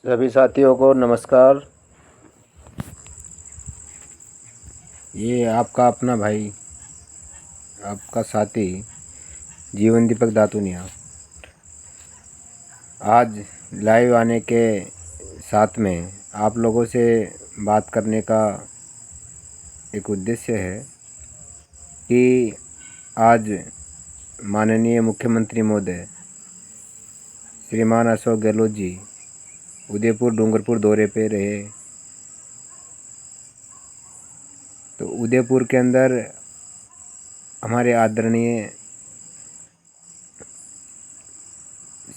सभी साथियों को नमस्कार। ये आपका अपना भाई, आपका साथी जीवन दीपक दातुनिया आज लाइव आने के साथ में आप लोगों से बात करने का एक उद्देश्य है कि आज माननीय मुख्यमंत्री महोदय श्रीमान अशोक गहलोत जी उदयपुर डूंगरपुर दौरे पे रहे। तो उदयपुर के अंदर हमारे आदरणीय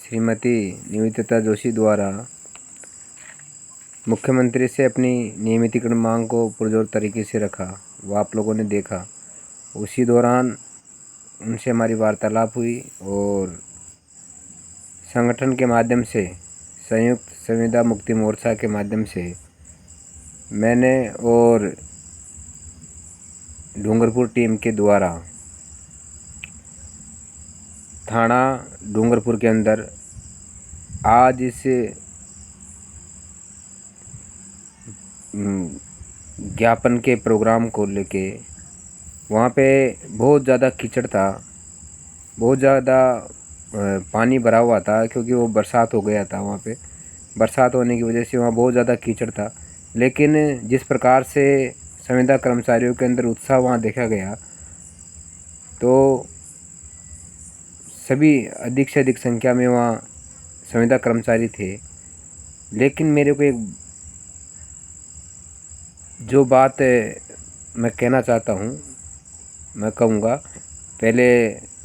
श्रीमती निवेदिता जोशी द्वारा मुख्यमंत्री से अपनी नियमितीकरण मांग को पुरजोर तरीके से रखा, वो आप लोगों ने देखा। उसी दौरान उनसे हमारी वार्तालाप हुई और संगठन के माध्यम से, संयुक्त संविदा मुक्ति मोर्चा के माध्यम से मैंने और डूंगरपुर टीम के द्वारा थाना डूंगरपुर के अंदर आज इस ज्ञापन के प्रोग्राम को लेके वहाँ पे बहुत ज़्यादा कीचड़ था, बहुत ज़्यादा पानी भरा हुआ था, क्योंकि वो बरसात हो गया था। वहाँ पे बरसात होने की वजह से वहाँ बहुत ज़्यादा कीचड़ था। लेकिन जिस प्रकार से संविदा कर्मचारियों के अंदर उत्साह वहाँ देखा गया, तो सभी अधिक से अधिक संख्या में वहाँ संविदा कर्मचारी थे। लेकिन मेरे को एक जो बात मैं कहना चाहता हूँ, मैं कहूँगा, पहले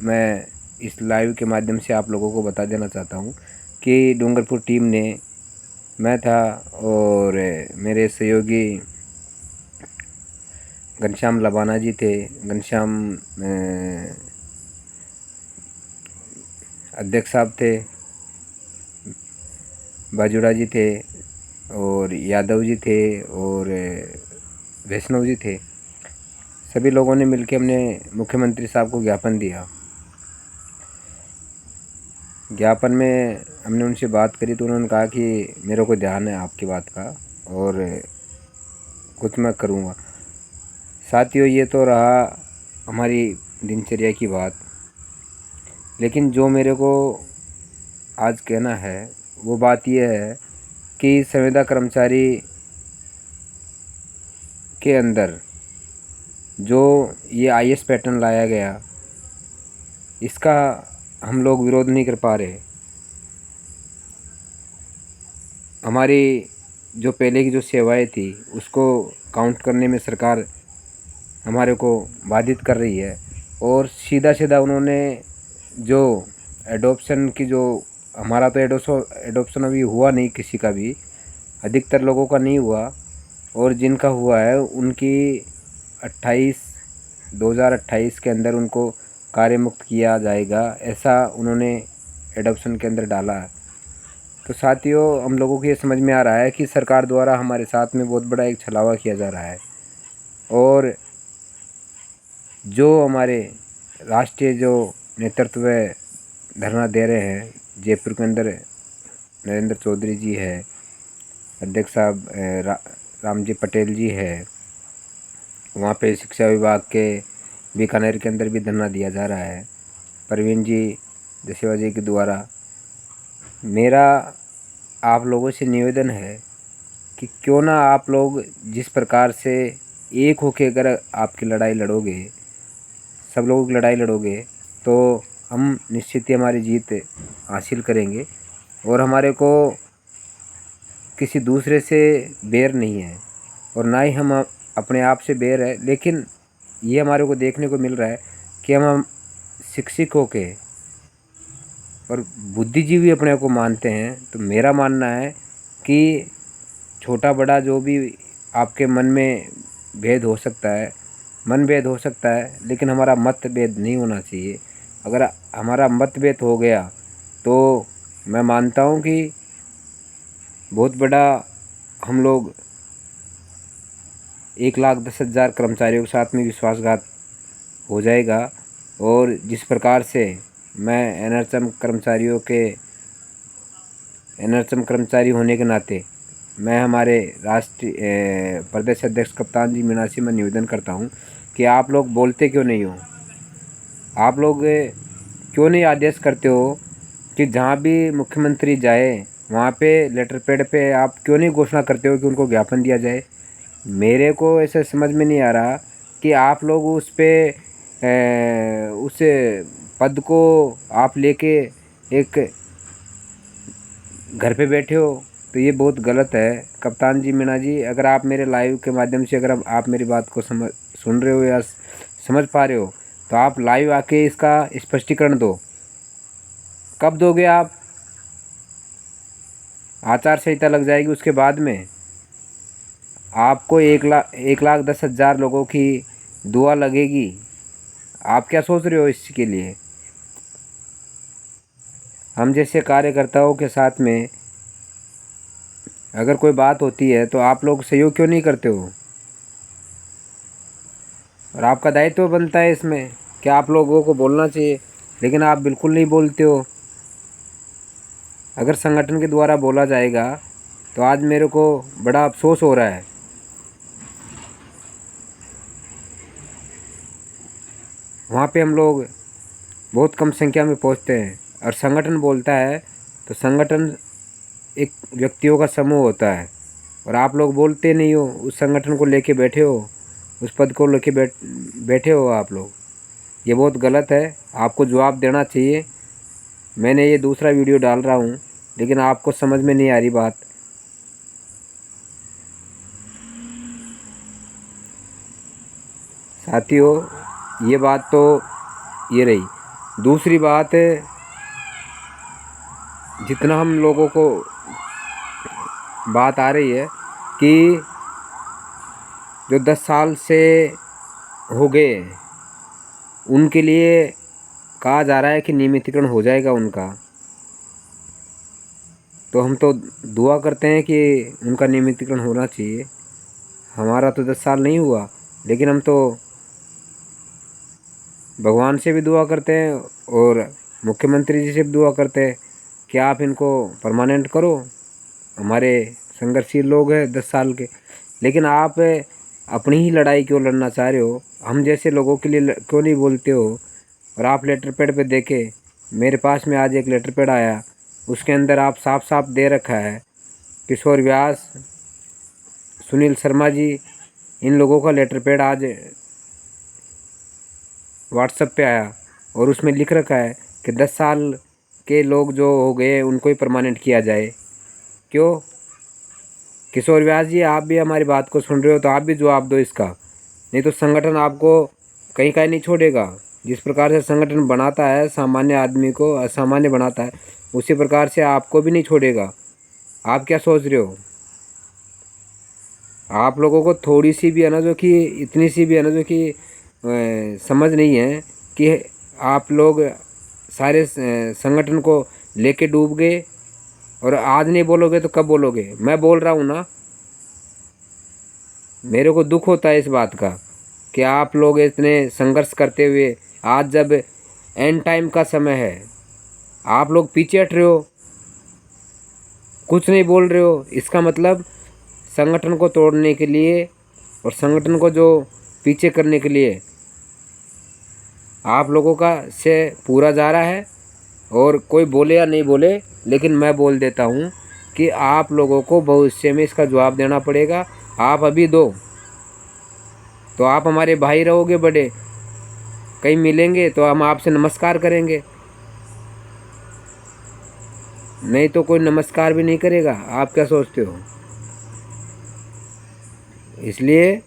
मैं इस लाइव के माध्यम से आप लोगों को बता देना चाहता हूँ कि डूंगरपुर टीम ने, मैं था और मेरे सहयोगी घनश्याम लबाना जी थे, घनश्याम अध्यक्ष साहब थे, बाजुड़ा जी थे और यादव जी थे और वैष्णव जी थे। सभी लोगों ने मिलकर हमने मुख्यमंत्री साहब को ज्ञापन दिया। ज्ञापन में हमने उनसे बात करी तो उन्होंने कहा कि मेरे को ध्यान है आपकी बात का और कुछ मैं करूँगा। साथियों, ये तो रहा हमारी दिनचर्या की बात, लेकिन जो मेरे को आज कहना है वो बात यह है कि संविदा कर्मचारी के अंदर जो ये आईएएस पैटर्न लाया गया, इसका हम लोग विरोध नहीं कर पा रहे। हमारी जो पहले की जो सेवाएं थी उसको काउंट करने में सरकार हमारे को बाधित कर रही है। और सीधा सीधा उन्होंने जो एडॉप्शन की, जो हमारा तो एडॉप्शन अभी हुआ नहीं, किसी का भी, अधिकतर लोगों का नहीं हुआ, और जिनका हुआ है उनकी 2028 के अंदर उनको कार्य मुक्त किया जाएगा, ऐसा उन्होंने एडॉप्शन के अंदर डाला है। तो साथियों, हम लोगों को ये समझ में आ रहा है कि सरकार द्वारा हमारे साथ में बहुत बड़ा एक छलावा किया जा रहा है। और जो हमारे राष्ट्रीय जो नेतृत्व धरना दे रहे हैं जयपुर के अंदर, नरेंद्र चौधरी जी है, अध्यक्ष साहब रामजी पटेल जी है, वहाँ पे शिक्षा विभाग के बीकानेर के अंदर भी धरना दिया जा रहा है, प्रवीण जी जसेवा जी के द्वारा। मेरा आप लोगों से निवेदन है कि क्यों ना आप लोग जिस प्रकार से एक होके अगर आपकी लड़ाई लड़ोगे, सब लोगों की लड़ाई लड़ोगे, तो हम निश्चित ही हमारी जीत हासिल करेंगे। और हमारे को किसी दूसरे से बैर नहीं है और ना ही हम अपने आप से बैर है। लेकिन ये हमारे को देखने को मिल रहा है कि हम शिक्षित होके और बुद्धिजीवी अपने को मानते हैं। तो मेरा मानना है कि छोटा बड़ा जो भी आपके मन में भेद हो सकता है, मनभेद हो सकता है, लेकिन हमारा मतभेद नहीं होना चाहिए। अगर हमारा मतभेद हो गया तो मैं मानता हूँ कि बहुत बड़ा हम लोग 1,10,000 कर्मचारियों के साथ में विश्वासघात हो जाएगा। और जिस प्रकार से मैं एनएचएम कर्मचारियों के एनएचएम कर्मचारी होने के नाते मैं हमारे राष्ट्रीय प्रदेश अध्यक्ष कप्तान जी मीणा से मैं निवेदन करता हूँ कि आप लोग बोलते क्यों नहीं हो? आप लोग क्यों नहीं आदेश करते हो कि जहाँ भी मुख्यमंत्री जाए वहाँ पे लेटर पैड पे आप क्यों नहीं घोषणा करते हो कि उनको ज्ञापन दिया जाए? मेरे को ऐसे समझ में नहीं आ रहा कि आप लोग उस पे उस पद को आप लेके एक घर पे बैठे हो, तो ये बहुत गलत है। कप्तान जी मीणा जी, अगर आप मेरे लाइव के माध्यम से अगर आप मेरी बात को सुन रहे हो या समझ पा रहे हो, तो आप लाइव आके इसका स्पष्टीकरण दो। कब दोगे आप? आचार संहिता लग जाएगी उसके बाद में। आपको 1,10,000 लोगों की दुआ लगेगी। आप क्या सोच रहे हो इसके लिए? हम जैसे कार्यकर्ताओं के साथ में अगर कोई बात होती है तो आप लोग सहयोग क्यों नहीं करते हो? और आपका दायित्व बनता है इसमें कि आप लोगों को बोलना चाहिए, लेकिन आप बिल्कुल नहीं बोलते हो। अगर संगठन के द्वारा बोला जाएगा तो आज मेरे को बड़ा अफसोस हो रहा है। वहाँ पे हम लोग बहुत कम संख्या में पहुँचते हैं और संगठन बोलता है तो संगठन एक व्यक्तियों का समूह होता है और आप लोग बोलते नहीं हो। उस संगठन को लेके बैठे हो, उस पद को लेके बैठे हो आप लोग। ये बहुत गलत है, आपको जवाब देना चाहिए। मैंने ये दूसरा वीडियो डाल रहा हूँ, लेकिन आपको समझ में नहीं आ रही बात। साथियों, ये बात तो ये रही। दूसरी बात, जितना हम लोगों को बात आ रही है कि जो 10 साल से हो गए उनके लिए कहा जा रहा है कि नियमितीकरण हो जाएगा उनका, तो हम तो दुआ करते हैं कि उनका नियमितीकरण होना चाहिए। हमारा तो 10 साल नहीं हुआ, लेकिन हम तो भगवान से भी दुआ करते हैं और मुख्यमंत्री जी से भी दुआ करते हैं कि आप इनको परमानेंट करो। हमारे संघर्षशील लोग हैं 10 साल के, लेकिन आप अपनी ही लड़ाई क्यों लड़ना चाह रहे हो? हम जैसे लोगों के लिए क्यों नहीं बोलते हो? और आप लेटर पैड पे देखे, मेरे पास में आज एक लेटर पैड आया, उसके अंदर आप साफ साफ दे रखा है किशोर व्यास, सुनील शर्मा जी, इन लोगों का लेटर पैड आज व्हाट्सएप पे आया और उसमें लिख रखा है कि 10 साल के लोग जो हो गए उनको ही परमानेंट किया जाए। क्यों? किशोर व्यास जी, आप भी हमारी बात को सुन रहे हो तो आप भी जवाब दो इसका, नहीं तो संगठन आपको कहीं का नहीं छोड़ेगा। जिस प्रकार से संगठन बनाता है, सामान्य आदमी को असामान्य बनाता है, उसी प्रकार से आपको भी नहीं छोड़ेगा। आप क्या सोच रहे हो? आप लोगों को थोड़ी सी भी अनजो की, इतनी सी भी अनजो की समझ नहीं है कि आप लोग सारे संगठन को लेके डूब गए, और आज नहीं बोलोगे तो कब बोलोगे? मैं बोल रहा हूँ ना, मेरे को दुख होता है इस बात का कि आप लोग इतने संघर्ष करते हुए आज जब एंड टाइम का समय है, आप लोग पीछे हट रहे हो, कुछ नहीं बोल रहे हो। इसका मतलब संगठन को तोड़ने के लिए और संगठन को जो पीछे करने के लिए आप लोगों का से पूरा जा रहा है। और कोई बोले या नहीं बोले, लेकिन मैं बोल देता हूँ कि आप लोगों को भविष्य में इसका जवाब देना पड़ेगा। आप अभी दो तो आप हमारे भाई रहोगे बड़े, कहीं मिलेंगे तो हम आपसे नमस्कार करेंगे, नहीं तो कोई नमस्कार भी नहीं करेगा। आप क्या सोचते हो? इसलिए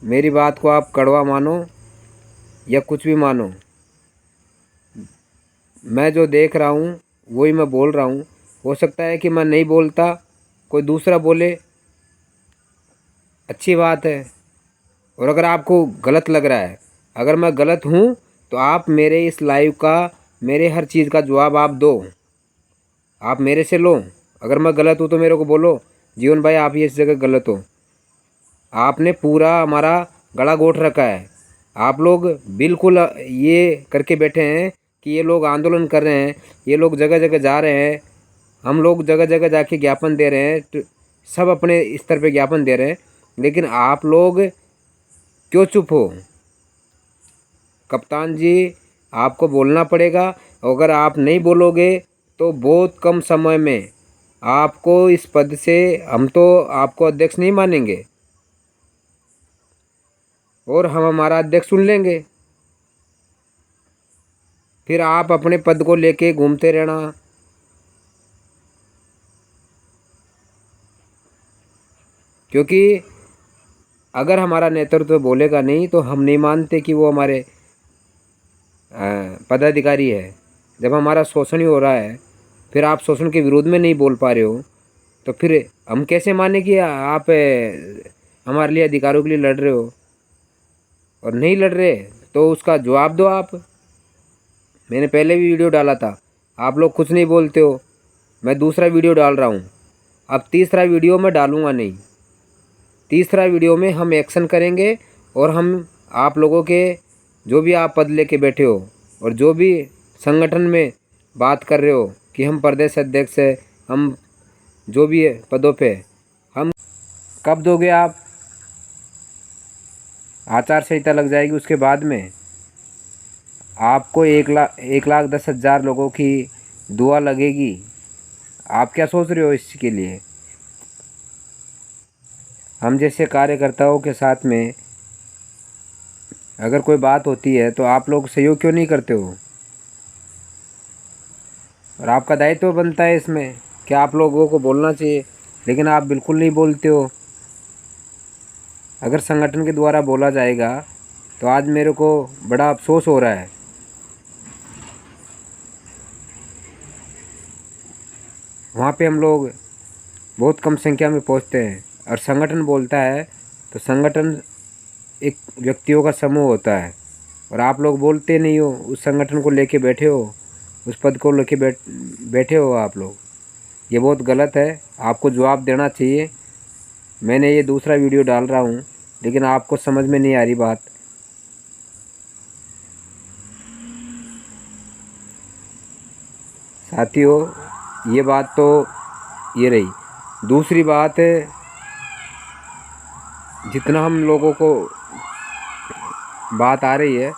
मेरी बात को आप कड़वा मानो या कुछ भी मानो, मैं जो देख रहा हूँ वही मैं बोल रहा हूँ। हो सकता है कि मैं नहीं बोलता, कोई दूसरा बोले, अच्छी बात है। और अगर आपको गलत लग रहा है, अगर मैं गलत हूँ, तो आप मेरे इस लाइव का, मेरे हर चीज़ का जवाब आप दो, आप मेरे से लो। अगर मैं गलत हूँ तो मेरे को बोलो, जीवन भाई आप ये इस जगह गलत हो। आपने पूरा हमारा गला घोट रखा है। आप लोग बिल्कुल ये करके बैठे हैं कि ये लोग आंदोलन कर रहे हैं, ये लोग जगह जगह जा रहे हैं, हम लोग जगह जगह जाके ज्ञापन दे रहे हैं, तो सब अपने स्तर पे ज्ञापन दे रहे हैं, लेकिन आप लोग क्यों चुप हो? कप्तान जी, आपको बोलना पड़ेगा। अगर आप नहीं बोलोगे तो बहुत कम समय में आपको इस पद से, हम तो आपको अध्यक्ष नहीं मानेंगे और हम हमारा अध्यक्ष चुन लेंगे। फिर आप अपने पद को लेके घूमते रहना। क्योंकि अगर हमारा नेतृत्व बोलेगा नहीं तो हम नहीं मानते कि वो हमारे पदाधिकारी है। जब हमारा शोषण ही हो रहा है, फिर आप शोषण के विरोध में नहीं बोल पा रहे हो, तो फिर हम कैसे माने कि आप हमारे लिए अधिकारों के लिए लड़ रहे हो? और नहीं लड़ रहे तो उसका जवाब दो आप। मैंने पहले भी वीडियो डाला था, आप लोग कुछ नहीं बोलते हो। मैं दूसरा वीडियो डाल रहा हूँ, अब तीसरा वीडियो मैं डालूँगा नहीं। तीसरा वीडियो में हम एक्शन करेंगे और हम आप लोगों के जो भी आप पद लेके बैठे हो और जो भी संगठन में बात कर रहे हो कि हम प्रदेश अध्यक्ष है, हम जो भी है पदों पे, हम कब दोगे आप? आचार संहिता लग जाएगी, उसके बाद में आपको 1,10,000 लोगों की दुआ लगेगी। आप क्या सोच रहे हो इसके लिए? हम जैसे कार्यकर्ताओं के साथ में अगर कोई बात होती है तो आप लोग सहयोग क्यों नहीं करते हो? और आपका दायित्व बनता है इसमें कि आप लोगों को बोलना चाहिए, लेकिन आप बिल्कुल नहीं बोलते हो। अगर संगठन के द्वारा बोला जाएगा तो आज मेरे को बड़ा अफसोस हो रहा है। वहाँ पे हम लोग बहुत कम संख्या में पहुँचते हैं और संगठन बोलता है तो संगठन एक व्यक्तियों का समूह होता है और आप लोग बोलते नहीं हो। उस संगठन को लेके बैठे हो, उस पद को लेके बैठे हो आप लोग। ये बहुत गलत है, आपको जवाब देना चाहिए। मैंने ये दूसरा वीडियो डाल रहा हूँ, लेकिन आपको समझ में नहीं आ रही बात। साथियों, ये बात तो ये रही। दूसरी बात है, जितना हम लोगों को बात आ रही है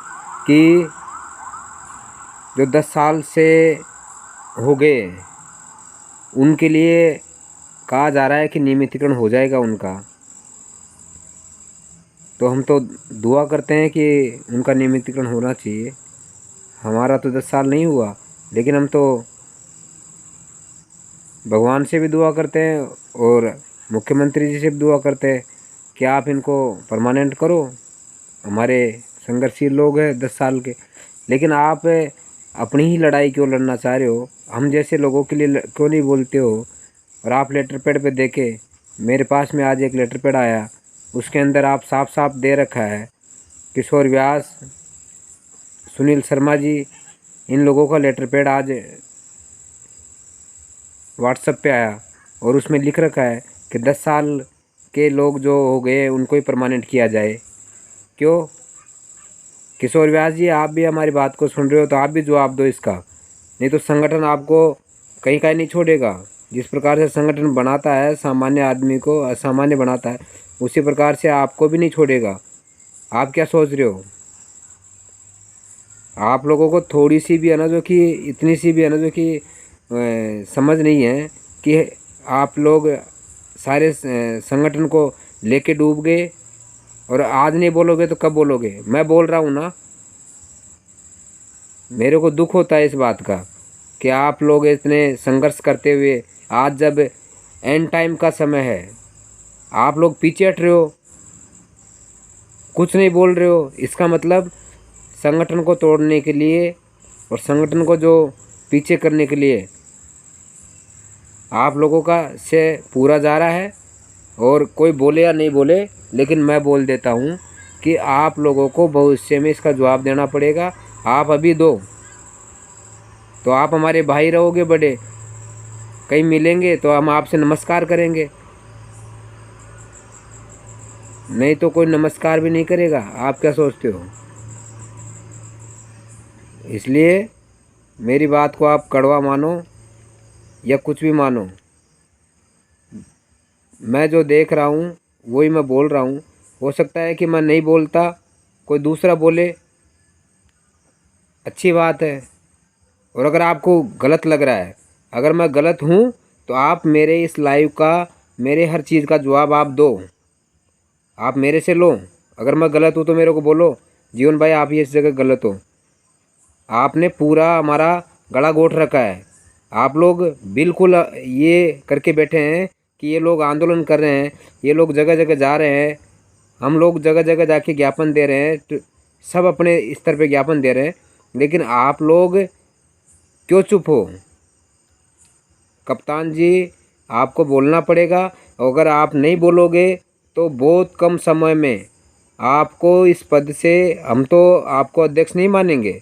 कि जो 10 साल से हो गए उनके लिए कहा जा रहा है कि नियमितीकरण हो जाएगा उनका। तो हम तो दुआ करते हैं कि उनका नियमितीकरण होना चाहिए। हमारा तो 10 साल नहीं हुआ, लेकिन हम तो भगवान से भी दुआ करते हैं और मुख्यमंत्री जी से भी दुआ करते हैं कि आप इनको परमानेंट करो। हमारे संघर्षशील लोग हैं 10 साल के, लेकिन आप अपनी ही लड़ाई क्यों लड़ना चाह रहे हो? हम जैसे लोगों के लिए क्यों नहीं बोलते हो? और आप लेटर पैड पे देखे, मेरे पास में आज एक लेटर पैड आया, उसके अंदर आप साफ साफ दे रखा है किशोर व्यास, सुनील शर्मा जी, इन लोगों का लेटर पैड आज व्हाट्सएप पे आया और उसमें लिख रखा है कि 10 साल के लोग जो हो गए उनको ही परमानेंट किया जाए। क्यों? किशोर व्यास जी, आप भी हमारी बात को सुन रहे हो तो आप भी जवाब दो इसका, नहीं तो संगठन आपको कहीं नहीं छोड़ेगा। जिस प्रकार से संगठन बनाता है सामान्य आदमी को असामान्य बनाता है, उसी प्रकार से आपको भी नहीं छोड़ेगा। आप क्या सोच रहे हो? आप लोगों को थोड़ी सी भी है ना जो कि इतनी सी भी है ना जो कि समझ नहीं है कि आप लोग सारे संगठन को लेके डूब गए और आज नहीं बोलोगे तो कब बोलोगे? मैं बोल रहा हूँ ना, मेरे को दुख होता है इस बात का कि आप लोग इतने संघर्ष करते हुए आज जब एंड टाइम का समय है, आप लोग पीछे हट रहे हो, कुछ नहीं बोल रहे हो। इसका मतलब संगठन को तोड़ने के लिए और संगठन को जो पीछे करने के लिए आप लोगों का से पूरा जा रहा है। और कोई बोले या नहीं बोले, लेकिन मैं बोल देता हूँ कि आप लोगों को भविष्य में इसका जवाब देना पड़ेगा। आप अभी दो तो आप हमारे भाई रहोगे बड़े, कहीं मिलेंगे तो हम आपसे नमस्कार करेंगे, नहीं तो कोई नमस्कार भी नहीं करेगा। आप क्या सोचते हो? इसलिए मेरी बात को आप कड़वा मानो या कुछ भी मानो, मैं जो देख रहा हूँ वही मैं बोल रहा हूँ। हो सकता है कि मैं नहीं बोलता, कोई दूसरा बोले, अच्छी बात है। और अगर आपको गलत लग रहा है, अगर मैं गलत हूँ, तो आप मेरे इस लाइव का, मेरे हर चीज़ का जवाब आप दो, आप मेरे से लो। अगर मैं गलत हूँ तो मेरे को बोलो, जीवन भाई आप ये इस जगह गलत हो। आपने पूरा हमारा गला घोट रखा है। आप लोग बिल्कुल ये करके बैठे हैं कि ये लोग आंदोलन कर रहे हैं, ये लोग जगह जगह जा रहे हैं, हम लोग जगह जगह जाके ज्ञापन दे रहे हैं, तो सब अपने स्तर पे ज्ञापन दे रहे हैं, लेकिन आप लोग क्यों चुप हो? कप्तान जी, आपको बोलना पड़ेगा। अगर आप नहीं बोलोगे तो बहुत कम समय में आपको इस पद से, हम तो आपको अध्यक्ष नहीं मानेंगे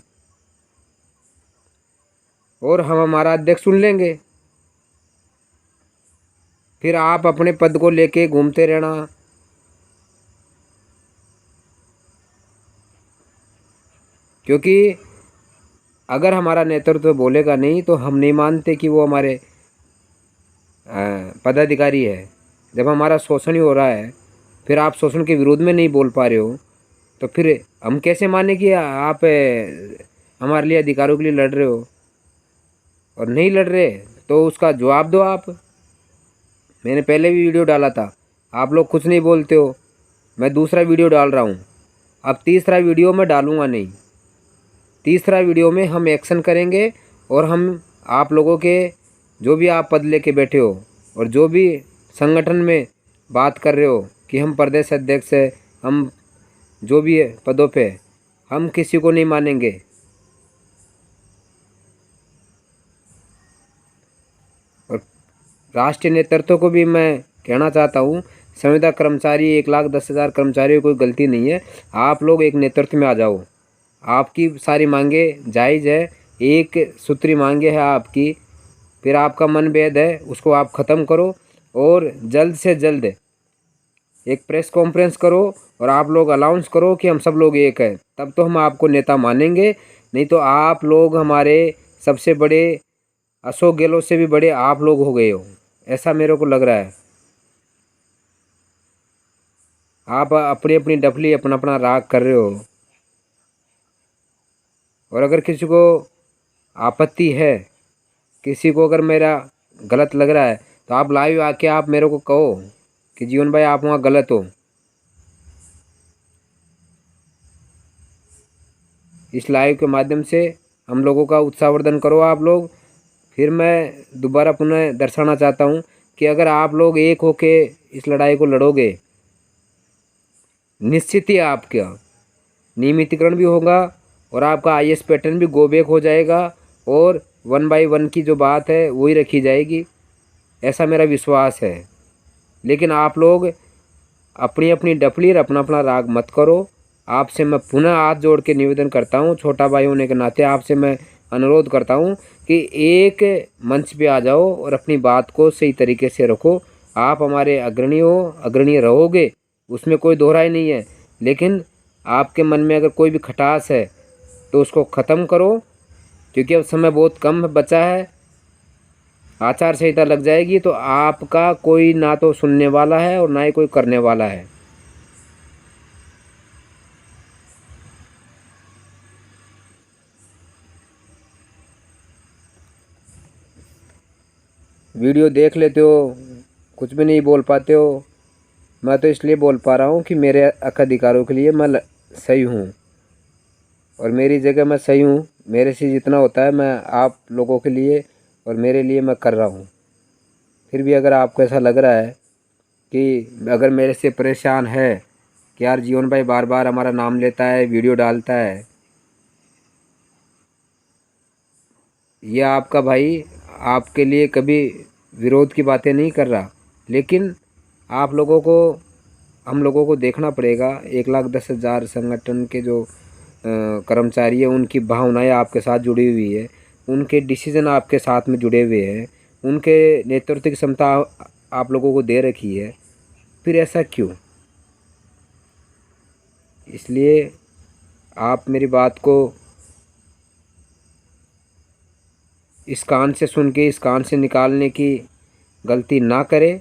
और हम हमारा अध्यक्ष चुन लेंगे। फिर आप अपने पद को लेके घूमते रहना। क्योंकि अगर हमारा नेतृत्व बोलेगा नहीं तो हम नहीं मानते कि वो हमारे पदाधिकारी है। जब हमारा शोषण ही हो रहा है, फिर आप शोषण के विरोध में नहीं बोल पा रहे हो, तो फिर हम कैसे माने कि आप हमारे लिए अधिकारों के लिए लड़ रहे हो? और नहीं लड़ रहे तो उसका जवाब दो आप। मैंने पहले भी वीडियो डाला था, आप लोग कुछ नहीं बोलते हो। मैं दूसरा वीडियो डाल रहा हूँ, अब तीसरा वीडियो मैं डालूँगा नहीं। तीसरा वीडियो में हम एक्शन करेंगे और हम आप लोगों के जो भी आप पद लेके बैठे हो और जो भी संगठन में बात कर रहे हो कि हम प्रदेश अध्यक्ष है, हम जो भी है पदों पे, हम किसी को नहीं मानेंगे। और राष्ट्रीय नेतृत्व को भी मैं कहना चाहता हूँ, संविदा कर्मचारी 1,10,000 कर्मचारियों कोई गलती नहीं है। आप लोग एक नेतृत्व में आ जाओ, आपकी सारी मांगे जायज़ है, एक सूत्री मांगे है आपकी, फिर आपका मन भेद है उसको आप ख़त्म करो और जल्द से जल्द एक प्रेस कॉन्फ्रेंस करो और आप लोग अनाउंस करो कि हम सब लोग एक हैं, तब तो हम आपको नेता मानेंगे। नहीं तो आप लोग हमारे सबसे बड़े अशोक गहलोत से भी बड़े आप लोग हो गए हो, ऐसा मेरे को लग रहा है। आप अपनी अपनी डफली, अपना अपना राग कर रहे हो। और अगर किसी को आपत्ति है, किसी को अगर मेरा गलत लग रहा है, तो आप लाइव आके आप मेरे को कहो कि जीवन भाई आप वहाँ गलत हो। इस लाइव के माध्यम से हम लोगों का उत्साहवर्धन करो आप लोग। फिर मैं दोबारा पुनः दर्शाना चाहता हूँ कि अगर आप लोग एक होके इस लड़ाई को लड़ोगे, निश्चित ही आपका नियमितीकरण भी होगा और आपका आईएएस पैटर्न भी गो बैक हो जाएगा और 1/1 की जो बात है वही रखी जाएगी, ऐसा मेरा विश्वास है। लेकिन आप लोग अपनी अपनी डफली और अपना अपना राग मत करो। आपसे मैं पुनः हाथ जोड़ के निवेदन करता हूँ, छोटा भाई होने के नाते आपसे मैं अनुरोध करता हूँ कि एक मंच पे आ जाओ और अपनी बात को सही तरीके से रखो। आप हमारे अग्रणी हो, अग्रणी रहोगे, उसमें कोई दोहराई नहीं है। लेकिन आपके मन में अगर कोई भी खटास है तो उसको ख़त्म करो, क्योंकि अब समय बहुत कम बचा है। आचार संहिता लग जाएगी तो आपका कोई ना तो सुनने वाला है और ना ही कोई करने वाला है। वीडियो देख लेते हो, कुछ भी नहीं बोल पाते हो। मैं तो इसलिए बोल पा रहा हूँ कि मेरे हक अधिकारों के लिए मैं सही हूँ और मेरी जगह मैं सही हूँ। मेरे से जितना होता है मैं आप लोगों के लिए और मेरे लिए मैं कर रहा हूँ। फिर भी अगर आपको ऐसा लग रहा है कि अगर मेरे से परेशान है कि यार जीवन भाई बार बार हमारा नाम लेता है, वीडियो डालता है, ये आपका भाई आपके लिए कभी विरोध की बातें नहीं कर रहा, लेकिन आप लोगों को, हम लोगों को देखना पड़ेगा। 1,10,000 संगठन के जो कर्मचारी हैं उनकी भावनाएं आपके साथ जुड़ी हुई है, उनके डिसीजन आपके साथ में जुड़े हुए हैं, उनके नेतृत्व की क्षमता आप लोगों को दे रखी है। फिर ऐसा क्यों? इसलिए आप मेरी बात को इस कान से सुन के इस कान से निकालने की गलती ना करें।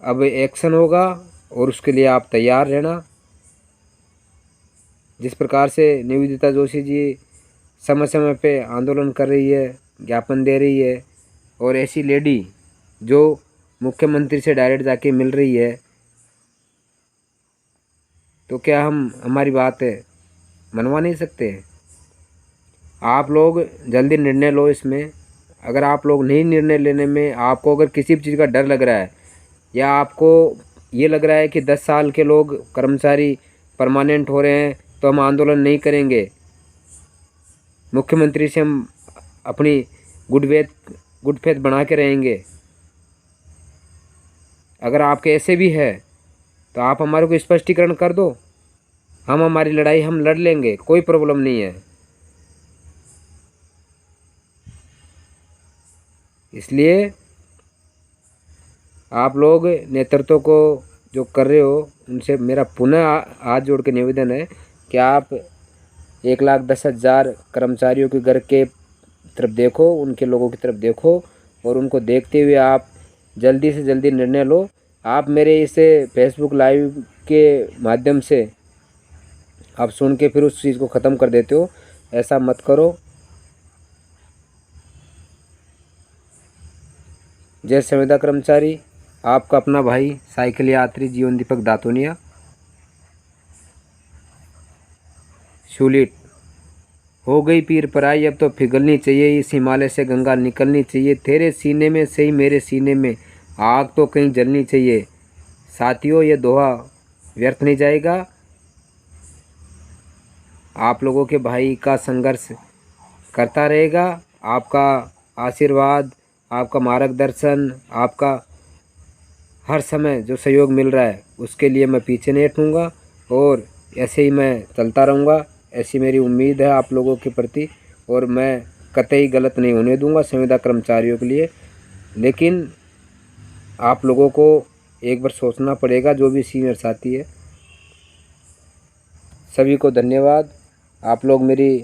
अब एक्शन होगा और उसके लिए आप तैयार रहना। जिस प्रकार से निवेदिता जोशी जी समय समय पे आंदोलन कर रही है, ज्ञापन दे रही है, और ऐसी लेडी जो मुख्यमंत्री से डायरेक्ट जाके मिल रही है, तो क्या हम हमारी बात मनवा नहीं सकते? आप लोग जल्दी निर्णय लो इसमें। अगर आप लोग नहीं निर्णय लेने में, आपको अगर किसी भी चीज़ का डर लग रहा है या आपको ये लग रहा है कि 10 साल के लोग कर्मचारी परमानेंट हो रहे हैं तो हम आंदोलन नहीं करेंगे, मुख्यमंत्री से हम अपनी गुड फेथ बना के रहेंगे, अगर आपके ऐसे भी है तो आप हमारे को स्पष्टीकरण कर दो। हम हमारी लड़ाई हम लड़ लेंगे, कोई प्रॉब्लम नहीं है। इसलिए आप लोग नेतृत्व को जो कर रहे हो उनसे मेरा पुनः हाथ जोड़ के निवेदन है कि आप 1,10,000 कर्मचारियों के घर के तरफ देखो, उनके लोगों की तरफ देखो, और उनको देखते हुए आप जल्दी से जल्दी निर्णय लो। आप मेरे इस फेसबुक लाइव के माध्यम से आप सुन के फिर उस चीज़ को ख़त्म कर देते हो, ऐसा मत करो। जय संविदा कर्मचारी, आपका अपना भाई साइकिल यात्री जीवन दीपक दातोनिया, शूलिट। हो गई पीर पराई, अब तो पिघलनी चाहिए इस हिमालय से गंगा निकलनी चाहिए, तेरे सीने में सही मेरे सीने में आग तो कहीं जलनी चाहिए। साथियों, ये दोहा व्यर्थ नहीं जाएगा। आप लोगों के भाई का संघर्ष करता रहेगा। आपका आशीर्वाद, आपका मार्गदर्शन, आपका हर समय जो सहयोग मिल रहा है उसके लिए मैं पीछे नहीं हटूँगा, और ऐसे ही मैं चलता रहूँगा। ऐसी मेरी उम्मीद है आप लोगों के प्रति, और मैं कतई गलत नहीं होने दूँगा संविदा कर्मचारियों के लिए। लेकिन आप लोगों को एक बार सोचना पड़ेगा, जो भी सीनियर साथी है। सभी को धन्यवाद। आप लोग मेरी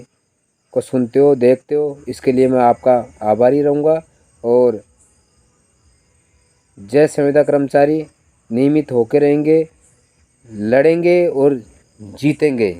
को सुनते हो, देखते हो, इसके लिए मैं आपका आभारी रहूँगा। और जय संविदा कर्मचारी, नियमित होकर रहेंगे, लड़ेंगे और जीतेंगे।